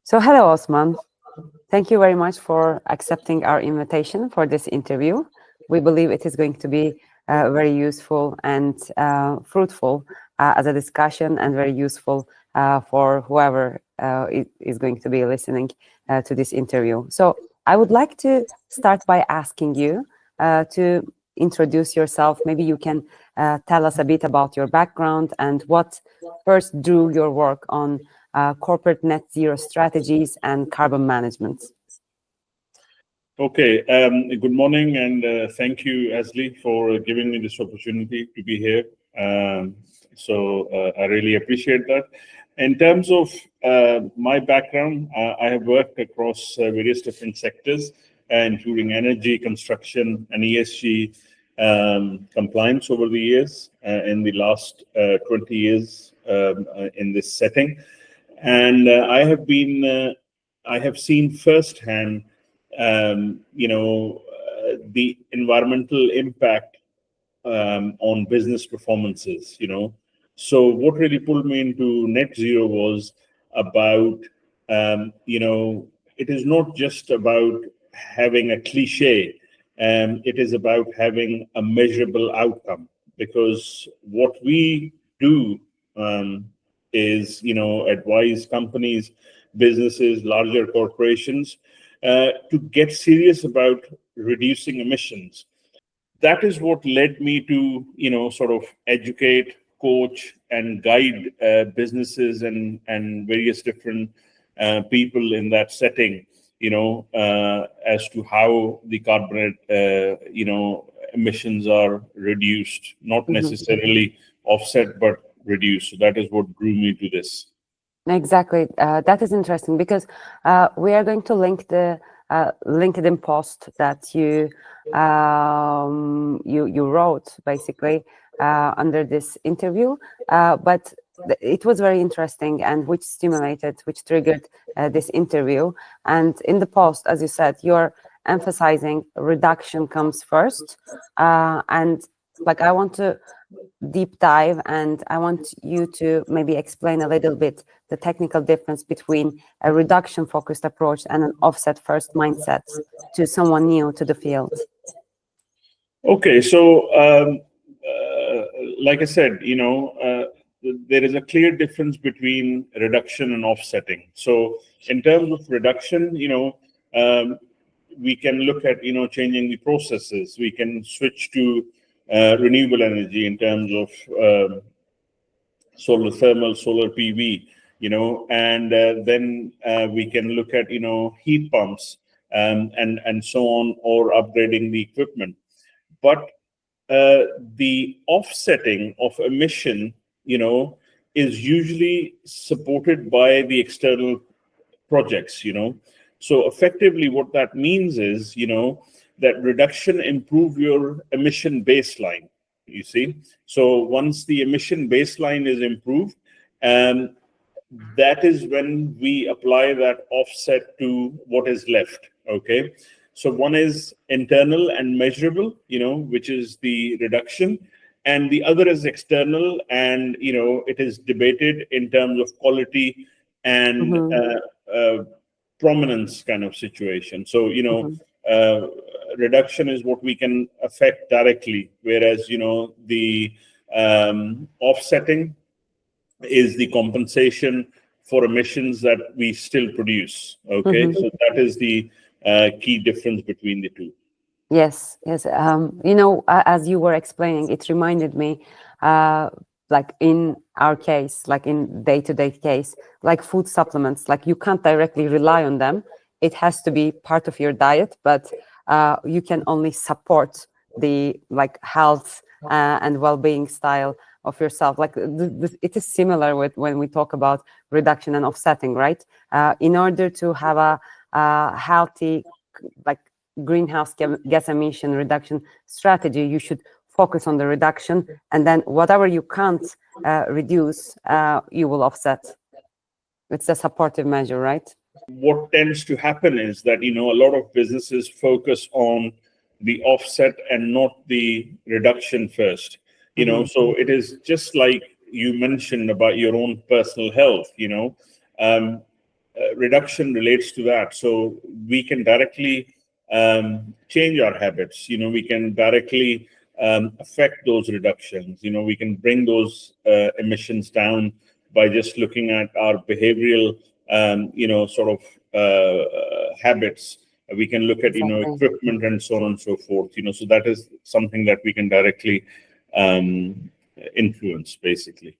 So hello, Osman. Thank you very much for accepting our invitation for this interview. We believe it is going to be very useful and fruitful as a discussion, and very useful for whoever is going to be listening to this interview. So I would like to start by asking you to introduce yourself. Maybe you can tell us a bit about your background and what first drew your work on corporate net zero strategies and carbon management. Okay, good morning, and thank you, Asli, for giving me this opportunity to be here. I really appreciate that. In terms of my background, I have worked across various different sectors, including energy, construction, and ESG compliance over the years, in the last 20 years in this setting. And I have seen firsthand the environmental impact on business performances, So what really pulled me into net zero was about, it is not just about having a cliche, it is about having a measurable outcome, because what we do is, advise companies, businesses, larger corporations, to get serious about reducing emissions. That is what led me to, sort of educate, coach, and guide businesses and various different people in that setting, as to how the carbon, emissions are reduced, not necessarily offset, but reduced. So that is what drew me to this. Exactly. That is interesting, because we are going to link the LinkedIn post that you wrote basically under this interview. But it was very interesting, and which triggered this interview. And in the post, as you said, you're emphasizing reduction comes first. And like, I want to deep dive, and I want you to maybe explain a little bit the technical difference between a reduction focused approach and an offset first mindset to someone new to the field. Okay, so like I said, there is a clear difference between reduction and offsetting. So in terms of reduction, we can look at, changing the processes. We can switch to renewable energy in terms of solar thermal, solar PV, and then we can look at, heat pumps and so on, or upgrading the equipment. But the offsetting of emission, is usually supported by the external projects, So effectively what that means is, that reduction improve your emission baseline, you see. So once the emission baseline is improved, that is when we apply that offset to what is left, okay? So one is internal and measurable, which is the reduction, and the other is external, and, it is debated in terms of quality and prominence kind of situation. So, reduction is what we can affect directly, whereas, the offsetting is the compensation for emissions that we still produce, okay? So that is the key difference between the two. Yes. As you were explaining, it reminded me, like in our case, like in day-to-day case, like food supplements, like you can't directly rely on them. It has to be part of your diet, but you can only support the health and well-being style of yourself. Like it is similar with when we talk about reduction and offsetting, right? In order to have a healthy, greenhouse gas emission reduction strategy, you should focus on the reduction, and then whatever you can't reduce, you will offset. It's a supportive measure, right? What tends to happen is that, a lot of businesses focus on the offset and not the reduction first, so it is just like you mentioned about your own personal health, reduction relates to that. So we can directly change our habits. We can directly affect those reductions. We can bring those emissions down by just looking at our behavioral, sort of habits. We can look at, Exactly. equipment and so on and so forth. So that is something that we can directly influence, basically.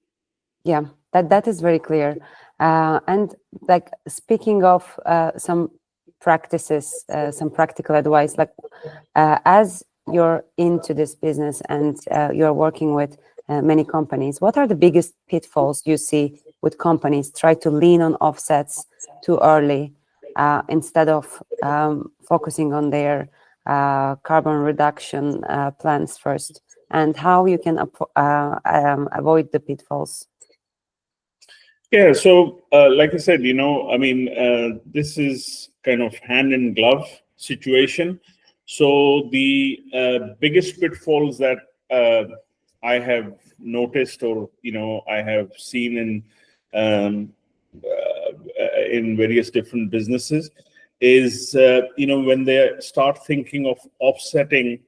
Yeah, that is very clear. And like speaking of some practices, some practical advice, like as you're into this business and you're working with many companies, what are the biggest pitfalls you see with companies try to lean on offsets too early instead of focusing on their carbon reduction plans first, and how you can avoid the pitfalls? Yeah, so like I said, this is kind of hand in glove situation. So the biggest pitfalls that I have noticed, or I have seen in various different businesses, is when they start thinking of offsetting,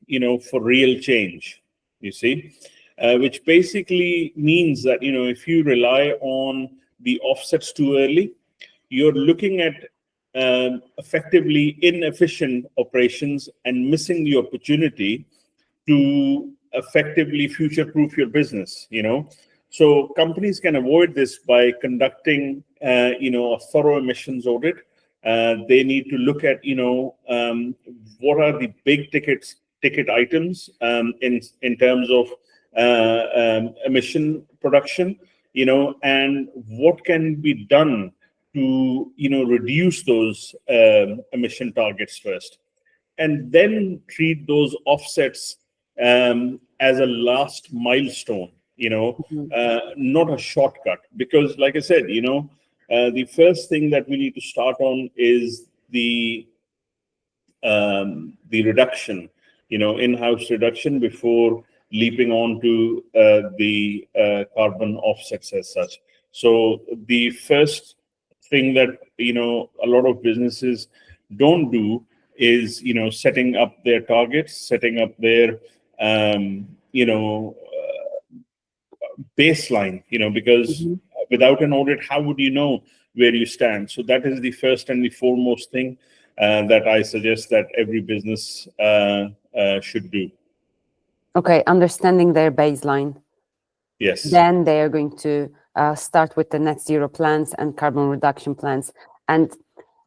for real change. You see, which basically means that if you rely on the offsets too early, you're looking at effectively inefficient operations and missing the opportunity to effectively future-proof your business. So companies can avoid this by conducting a thorough emissions audit. They need to look at what are the big ticket items in terms of emission production, and what can be done to reduce those emission targets first, and then treat those offsets as a last milestone, not a shortcut. Because like I said, the first thing that we need to start on is the reduction, in-house reduction, before leaping on to the carbon offsets as such. So the first thing that a lot of businesses don't do is setting up their targets, setting up their baseline, because without an audit, how would you know where you stand? So that is the first and the foremost thing that I suggest that every business should do. Okay, understanding their baseline. Yes. Then they are going to start with the net zero plans and carbon reduction plans. And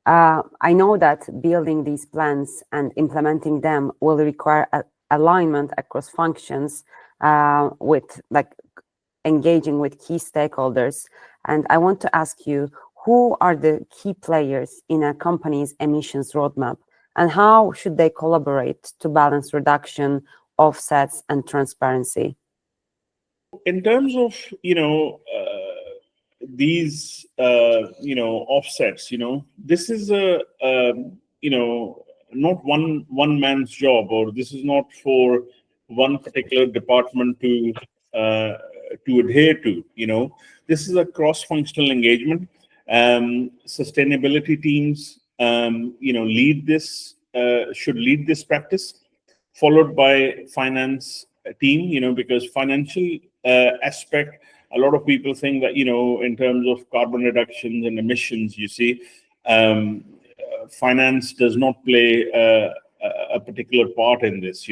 I know that building these plans and implementing them will require alignment across functions, with like engaging with key stakeholders. And I want to ask you, who are the key players in a company's emissions roadmap, and how should they collaborate to balance reduction, offsets, and transparency? In terms of these offsets, this is not one man's job, or this is not for one particular department to adhere to. This is a cross-functional engagement. Sustainability teams should lead this practice, followed by finance team, because financial aspect, a lot of people think that in terms of carbon reductions and emissions, finance does not play a particular part in this,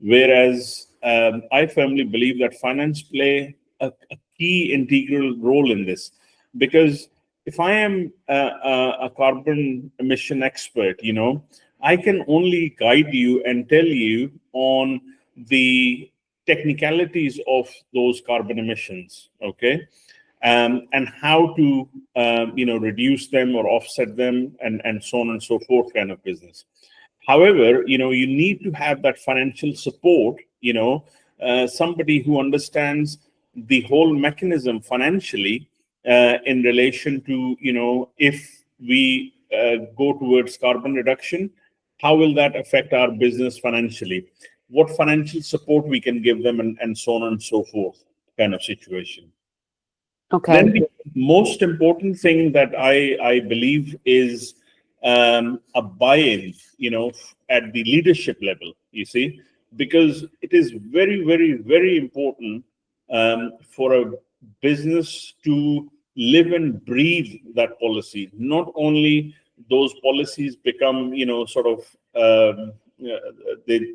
whereas I firmly believe that finance play a key integral role in this. Because if I am a carbon emission expert, I can only guide you and tell you on the technicalities of those carbon emissions, okay, and how to reduce them or offset them, and so on and so forth, kind of business. However, you need to have that financial support, somebody who understands the whole mechanism financially, in relation to if we go towards carbon reduction, how will that affect our business financially, what financial support we can give them, and so on and so forth, kind of situation. Okay. Then the most important thing that I believe is a buy-in, at the leadership level, you see, because it is very, very, very important for a business to live and breathe that policy. Not only those policies become, sort of, they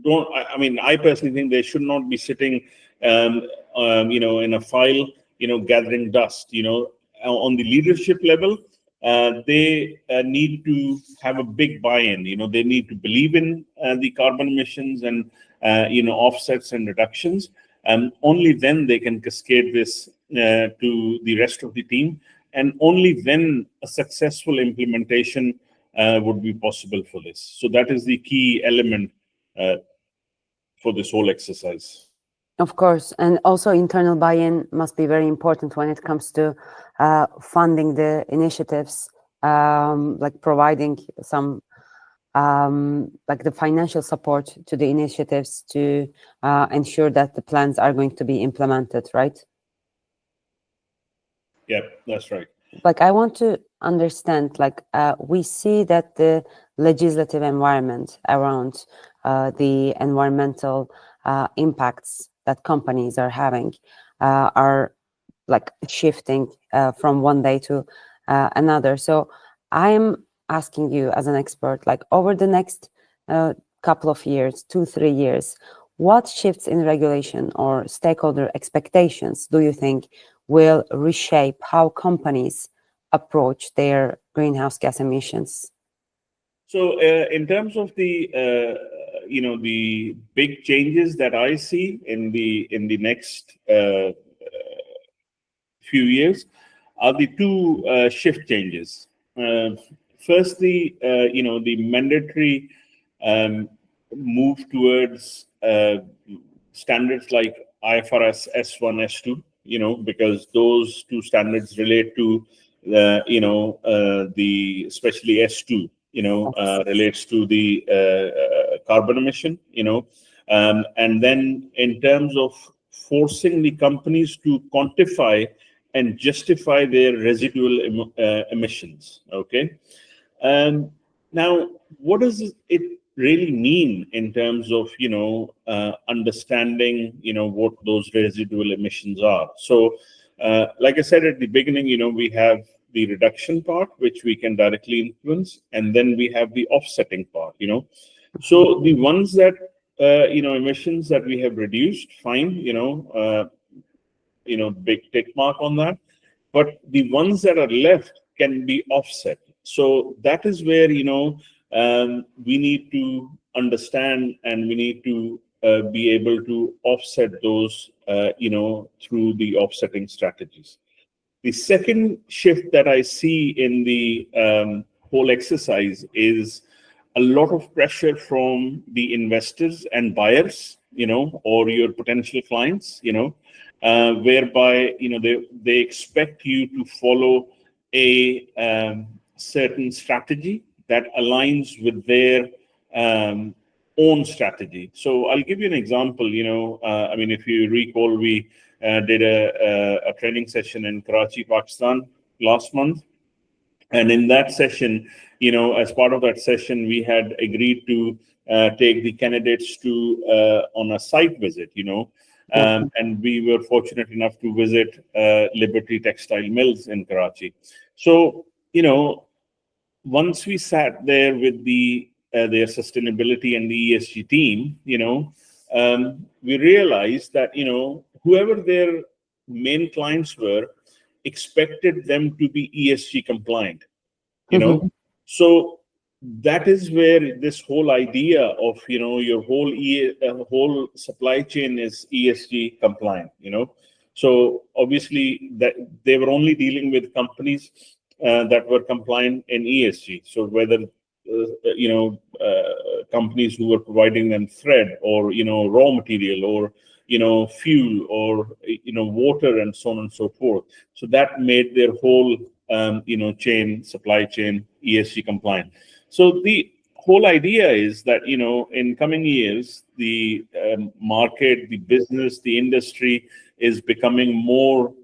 don't, I mean, I personally think they should not be sitting, in a file, gathering dust. On the leadership level, they need to have a big buy-in. They need to believe in the carbon emissions and offsets and reductions. Only then they can cascade this to the rest of the team, and only then a successful implementation would be possible for this. So that is the key element for this whole exercise. Of course, and also internal buy-in must be very important when it comes to funding the initiatives, like providing some like the financial support to the initiatives to ensure that the plans are going to be implemented, right? Yeah, that's right. Like, I want to understand, like, we see that the legislative environment around the environmental impacts that companies are having are like shifting from one day to another. So I'm asking you as an expert, like over the next couple of years, 2-3 years, what shifts in regulation or stakeholder expectations do you think will reshape how companies approach their greenhouse gas emissions? So, in terms of the the big changes that I see in the next few years are the two shift changes. Firstly, the mandatory move towards standards like IFRS S1, S2, because those two standards relate to the especially S2, relates to the carbon emission, and then in terms of forcing the companies to quantify and justify their residual emissions. Okay. Now, what does it really mean in terms of understanding what those residual emissions are? So, like I said at the beginning, we have the reduction part, which we can directly influence, and then we have the offsetting part. So the ones that emissions that we have reduced, fine, big tick mark on that. But the ones that are left can be offset. So that is where we need to understand, and we need to be able to offset those through the offsetting strategies. The second shift that I see in the whole exercise is a lot of pressure from the investors and buyers, or your potential clients, whereby they expect you to follow a certain strategy that aligns with their own strategy. So I'll give you an example. I mean, if you recall, we did a training session in Karachi, Pakistan last month. And in that session, as part of that session, we had agreed to take the candidates to on a site visit, and we were fortunate enough to visit Liberty Textile Mills in Karachi. So, once we sat there with their sustainability and the ESG team, we realized that, whoever their main clients were, expected them to be ESG compliant, So that is where this whole idea of, your whole supply chain is ESG compliant, So obviously that they were only dealing with companies that were compliant in ESG. So whether companies who were providing them thread, or raw material, or fuel, or water, and so on and so forth. So that made their whole supply chain ESG compliant. So the whole idea is that in coming years, the market, the business, the industry is becoming more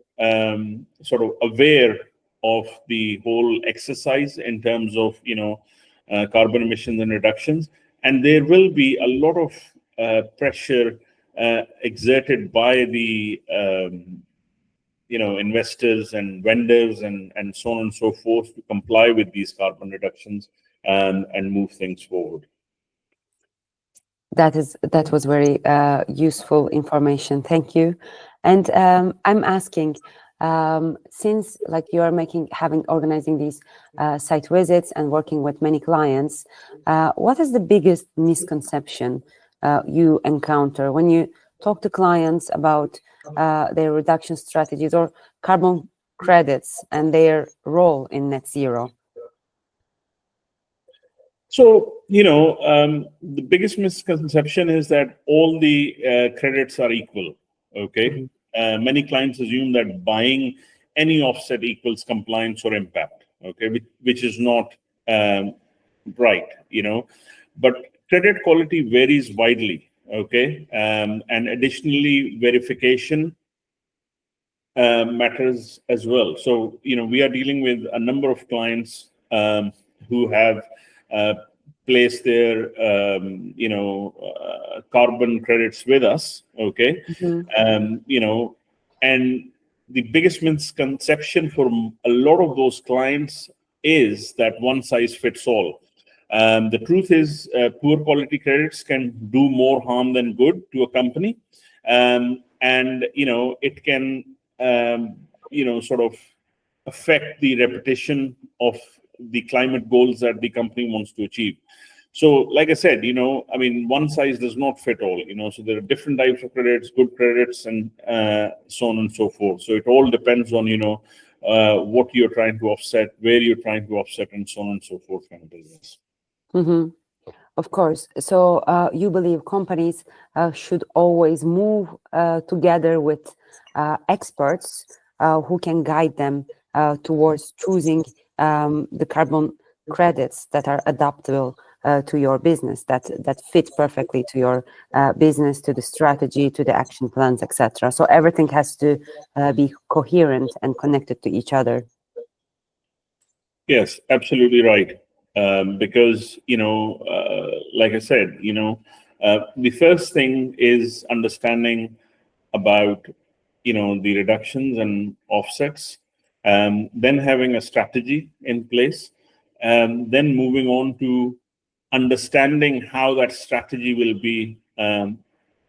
sort of aware of the whole exercise in terms of carbon emissions and reductions, and there will be a lot of pressure exerted by the investors and vendors and so on and so forth to comply with these carbon reductions and move things forward. That was very useful information. Thank you. And I'm asking, since like you are organizing these site visits and working with many clients, what is the biggest misconception you encounter when you talk to clients about their reduction strategies or carbon credits and their role in net zero? So, the biggest misconception is that all the credits are equal. Okay. Many clients assume that buying any offset equals compliance or impact. Okay, which is not right. But credit quality varies widely. Okay, and additionally, verification matters as well. So, we are dealing with a number of clients who have place their carbon credits with us. Okay. And the biggest misconception for a lot of those clients is that one size fits all. The truth is poor quality credits can do more harm than good to a company, and it can sort of affect the reputation of the climate goals that the company wants to achieve. So, like I said, one size does not fit all. So there are different types of credits, good credits, and so on and so forth. So it all depends on what you're trying to offset, where you're trying to offset, and so on and so forth kind of business. Of course. So you believe companies should always move together with experts who can guide them towards choosing the carbon credits that are adaptable to your business, that fit perfectly to your business, to the strategy, to the action plans, etc. So everything has to be coherent and connected to each other. Yes, absolutely right. Because like I said, the first thing is understanding about the reductions and offsets, then having a strategy in place, then moving on to understanding how that strategy will be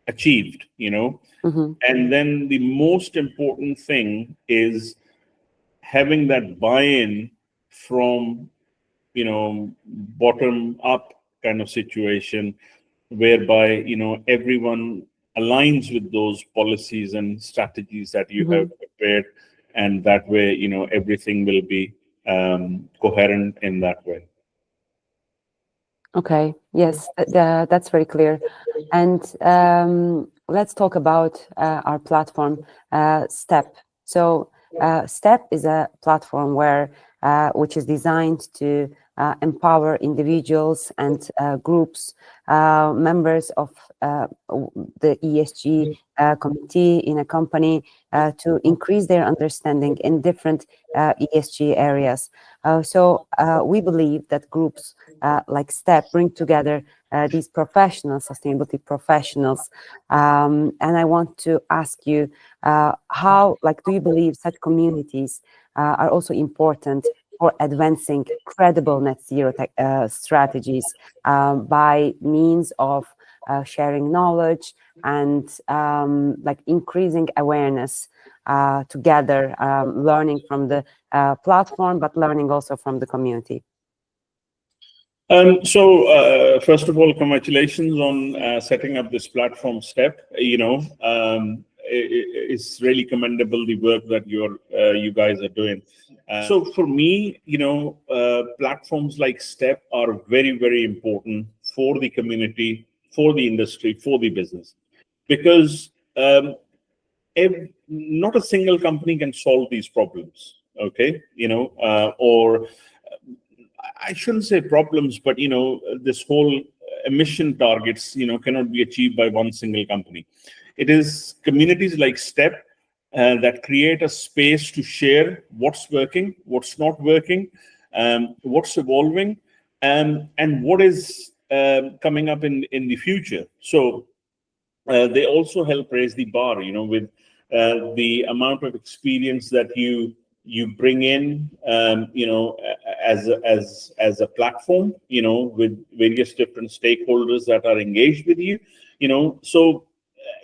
achieved. And then the most important thing is having that buy-in from bottom up kind of situation, whereby everyone aligns with those policies and strategies that you have prepared, and that way everything will be coherent in that way. Okay, yes, that's very clear. And let's talk about our platform, STEP. So STEP is a platform which is designed to empower individuals and groups, members of the ESG committee in a company, to increase their understanding in different ESG areas. So we believe that groups like STEP bring together these professionals, sustainability professionals. And I want to ask you, how, do you believe such communities are also important for advancing credible net zero strategies by means of sharing knowledge and increasing awareness together, learning from the platform, but learning also from the community? So first of all, congratulations on setting up this platform, STEP. It's really commendable, the work that you guys are doing. So for me, platforms like STEP are very, very important for the community, for the industry, for the business, because not a single company can solve these problems. Okay, or I shouldn't say problems, but this whole emission targets cannot be achieved by one single company. It is communities like STEP that create a space to share what's working, what's not working, what's evolving, and what is coming up in the future. So they also help raise the bar, with the amount of experience that you bring in, as a platform, with various different stakeholders that are engaged with you, so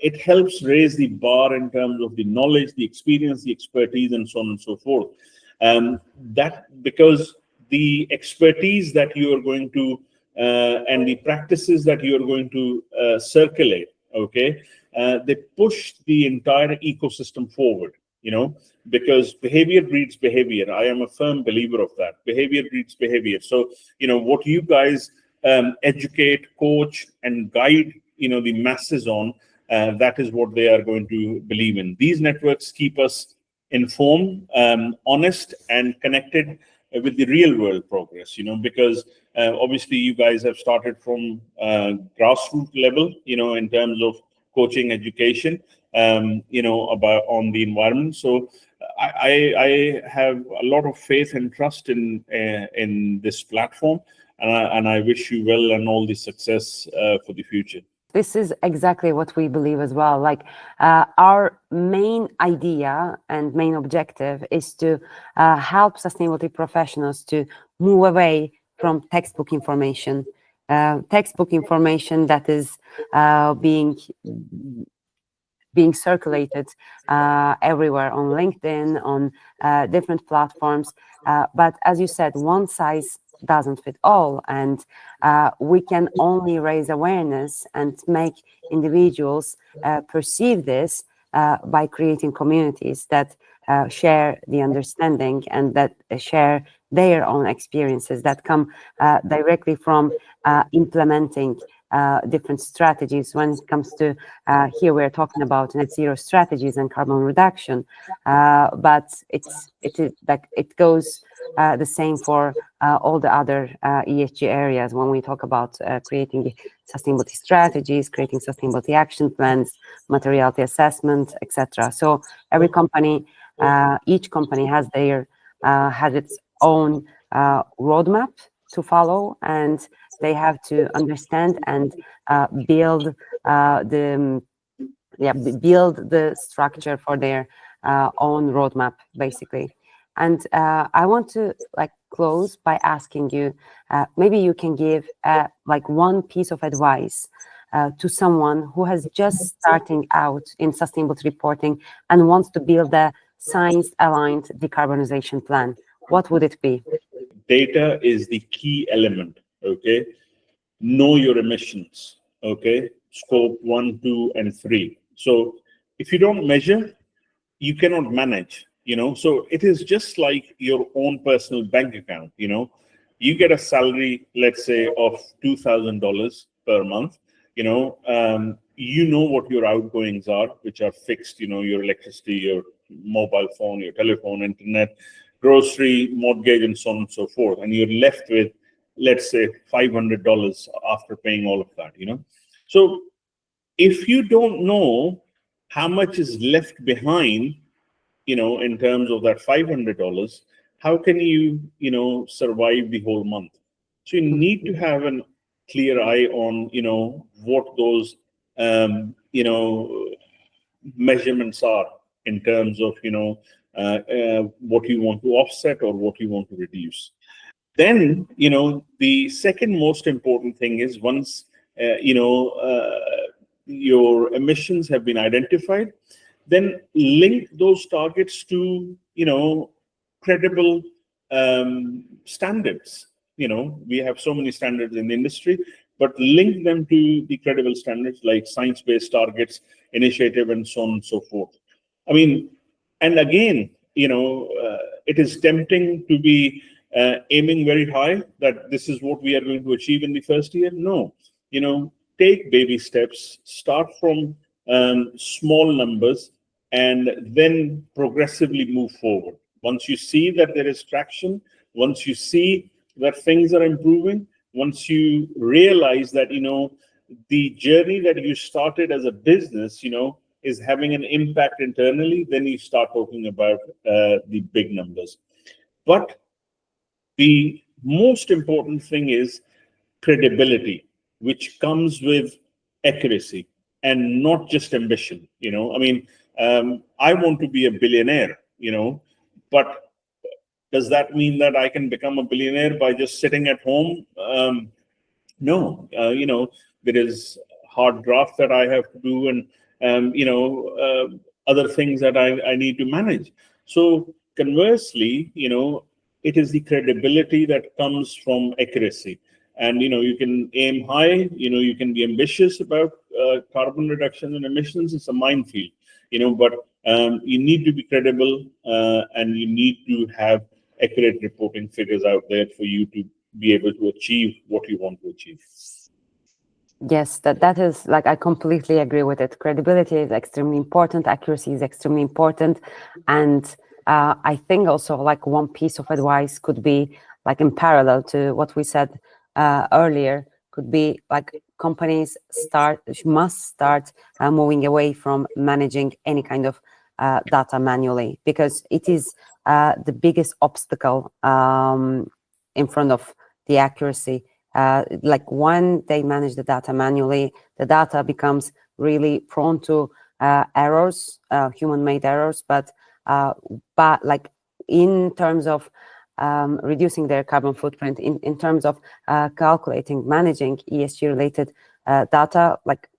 it helps raise the bar in terms of the knowledge, the experience, the expertise, and so on and so forth. That because the expertise that you are going to and the practices that you are going to circulate, okay, they push the entire ecosystem forward, because behavior breeds behavior. I am a firm believer of that. Behavior breeds behavior. So, what you guys educate, coach, and guide, the masses on, that is what they are going to believe in. These networks keep us informed, honest, and connected with the real world progress, because obviously you guys have started from grassroots level, in terms of coaching, education, about on the environment. So I have a lot of faith and trust in this platform, and I wish you well and all the success for the future. This is exactly what we believe as well. Like our main idea and main objective is to help sustainability professionals to move away from textbook information that is being circulated everywhere on LinkedIn, on different platforms. But as you said, one size doesn't fit all, and we can only raise awareness and make individuals perceive this by creating communities that share the understanding and that share their own experiences that come directly from implementing different strategies. When it comes to here, we're talking about net zero strategies and carbon reduction, but it goes the same for all the other ESG areas. When we talk about creating sustainability strategies, creating sustainability action plans, materiality assessment, etc. So every company, each company has its own roadmap to follow, and they have to understand and build the structure for their own roadmap, basically. And I want to close by asking you, maybe you can give one piece of advice to someone who has just starting out in sustainability reporting and wants to build a science-aligned decarbonization plan. What would it be? Data is the key element, okay? Know your emissions, okay? Scope 1, 2, and 3. So if you don't measure, you cannot manage, So it is just like your own personal bank account, You get a salary, let's say, of $2,000 per month, you know what your outgoings are, which are fixed, your electricity, your mobile phone, your telephone, internet, grocery, mortgage, and so on and so forth. And you're left with, let's say, $500 after paying all of that, So if you don't know how much is left behind, in terms of that $500, how can you, survive the whole month? So you need to have a clear eye on, what those, measurements are in terms of, what you want to offset or what you want to reduce. Then, the second most important thing is once, your emissions have been identified, then link those targets to, credible standards. We have so many standards in the industry, but link them to the credible standards like science-based targets, initiative, and so on and so forth. I mean, and again, it is tempting to be aiming very high that this is what we are going to achieve in the first year. No, take baby steps, start from small numbers, and then progressively move forward. Once you see that there is traction, once you see that things are improving, once you realize that, the journey that you started as a business, is having an impact internally, then you start talking about the big numbers. But the most important thing is credibility, which comes with accuracy and not just ambition. I mean, I want to be a billionaire, but does that mean that I can become a billionaire by just sitting at home? No, there is hard draft that I have to do, and other things that I need to manage. So conversely, it is the credibility that comes from accuracy. And you can aim high, you can be ambitious about carbon reduction and emissions. It's a minefield, but you need to be credible, and you need to have accurate reporting figures out there for you to be able to achieve what you want to achieve. Yes, that is, like, I completely agree with it. Credibility is extremely important. Accuracy is extremely important. And I think also, like, one piece of advice could be, like, in parallel to what we said earlier, could be like companies must start moving away from managing any kind of data manually, because it is the biggest obstacle in front of the accuracy. Like, when they manage the data manually, the data becomes really prone to errors, human-made errors. But like, in terms of reducing their carbon footprint, in terms of calculating, managing ESG-related data, like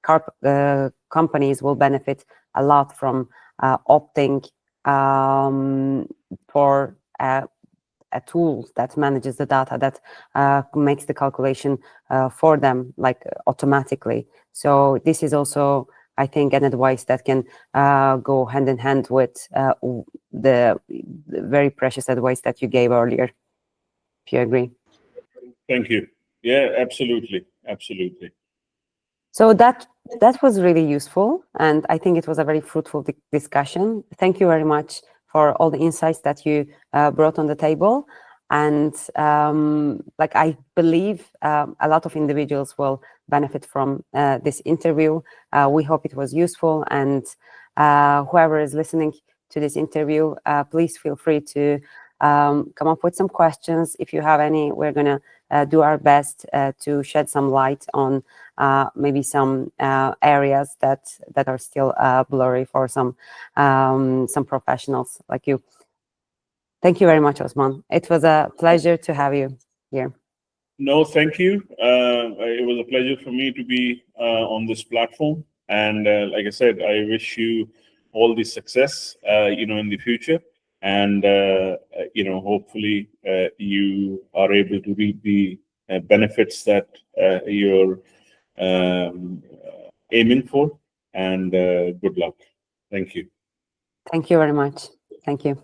companies will benefit a lot from opting for a tool that manages the data, that makes the calculation for them, like, automatically. So this is also, I think, an advice that can go hand in hand with the very precious advice that you gave earlier, if you agree. Thank you. Yeah, absolutely. So that was really useful, and I think it was a very fruitful discussion. Thank you very much for all the insights that you brought on the table. And like, I believe a lot of individuals will benefit from this interview. We hope it was useful, and whoever is listening to this interview, please feel free to come up with some questions. If you have any, we're gonna do our best to shed some light on maybe some areas that are still blurry for some professionals like you. Thank you very much, Osman. It was a pleasure to have you here. No, thank you. It was a pleasure for me to be on this platform. And like I said, I wish you all the success, in the future. And, hopefully you are able to reap the benefits that you're aiming for. And good luck. Thank you. Thank you very much. Thank you.